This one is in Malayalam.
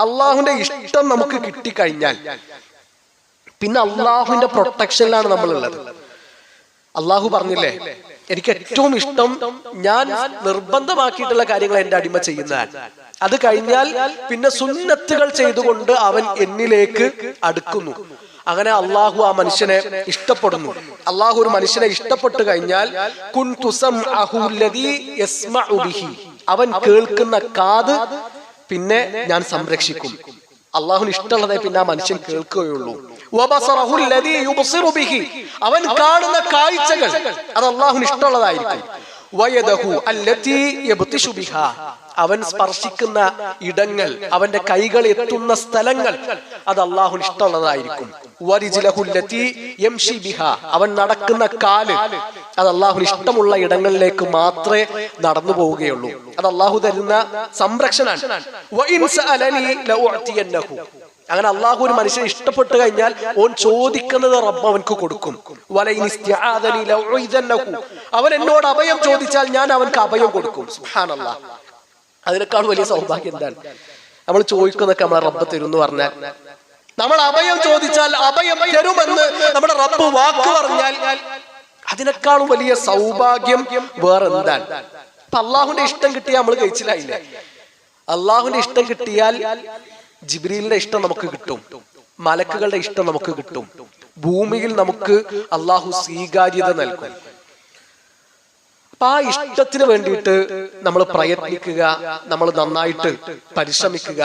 അള്ളാഹുവിന്റെ ഇഷ്ടം നമുക്ക് കിട്ടിക്കഴിഞ്ഞാൽ പിന്നെ അള്ളാഹുവിന്റെ പ്രൊട്ടക്ഷനിലാണ് നമ്മളുള്ളത്. അള്ളാഹു പറഞ്ഞില്ലേ, എനിക്ക് ഏറ്റവും ഇഷ്ടം ഞാൻ നിർബന്ധമാക്കിയിട്ടുള്ള കാര്യങ്ങൾ എന്റെ അടിമ ചെയ്യുന്നതാണ്. അത് കഴിഞ്ഞാൽ പിന്നെ സുന്നത്തുകൾ ചെയ്തുകൊണ്ട് അവൻ എന്നിലേക്ക് അടുക്കുന്നു. അങ്ങനെ അള്ളാഹു ആ മനുഷ്യനെ ഇഷ്ടപ്പെടുന്നു. അള്ളാഹു ഒരു മനുഷ്യനെ ഇഷ്ടപ്പെട്ടു കഴിഞ്ഞാൽ അവൻ കേൾക്കുന്ന കാത് പിന്നെ ഞാൻ സംരക്ഷിക്കും. അള്ളാഹുവിന് ഇഷ്ടമുള്ളതേ പിന്നെ ആ മനുഷ്യൻ കേൾക്കുകയുള്ളൂ. അവൻ കാണുന്ന കാഴ്ചകൾ അത് അള്ളാഹുവിന് ഇഷ്ടമുള്ളതായിരിക്കും. അവൻ സ്പർശിക്കുന്ന ഇടങ്ങൾ, അവന്റെ കൈകൾ എത്തുന്ന സ്ഥലങ്ങൾ അത് അള്ളാഹുവിന് ഇഷ്ടമുള്ളതായിരിക്കും. അവൻ നടക്കുന്ന കാല് അത് അള്ളാഹുവിന് ഇഷ്ടമുള്ള ഇടങ്ങളിലേക്ക് മാത്രമേ നടന്നു പോവുകയുള്ളൂ. അത് അള്ളാഹു തരുന്ന സംരക്ഷണമാണ്. അങ്ങനെ അള്ളാഹു ഒരു മനുഷ്യനെ ഇഷ്ടപ്പെട്ടു കഴിഞ്ഞാൽ ഓൻ ചോദിക്കുന്നത് റബ്ബ് അവൻക്ക് കൊടുക്കും. അവൻ എന്നോട് അഭയം ചോദിച്ചാൽ ഞാൻ അവൻക്ക് അഭയം കൊടുക്കും. സുബ്ഹാനല്ലാഹ്. അതിനേക്കാൾ വലിയ സൗഭാഗ്യം എന്താണ്? നമ്മൾ ചോദിക്കുന്നൊക്കെ നമ്മളെ റബ്ബ് തരും എന്ന് പറഞ്ഞാൽ, നമ്മൾ അഭയം ചോദിച്ചാൽ അഭയം തരുമെന്ന് നമ്മുടെ റബ്ബ് വാക്ക് പറഞ്ഞാൽ അതിനേക്കാളും വലിയ സൗഭാഗ്യം വേറെ എന്താണ്? അപ്പൊ അള്ളാഹുവിന്റെ ഇഷ്ടം കിട്ടിയാൽ നമ്മൾ കഴിച്ചില്ലായില്ലേ? അള്ളാഹുവിന്റെ ഇഷ്ടം കിട്ടിയാൽ ജിബ്രീലിന്റെ ഇഷ്ടം നമുക്ക് കിട്ടും, മലക്കുകളുടെ ഇഷ്ടം നമുക്ക് കിട്ടും, ഭൂമിയിൽ നമുക്ക് അള്ളാഹു സ്വീകാര്യത നൽകും. അപ്പൊ ആ ഇഷ്ടത്തിന് വേണ്ടിയിട്ട് നമ്മൾ പ്രയത്നിക്കുക, നമ്മൾ നന്നായിട്ട് പരിശ്രമിക്കുക.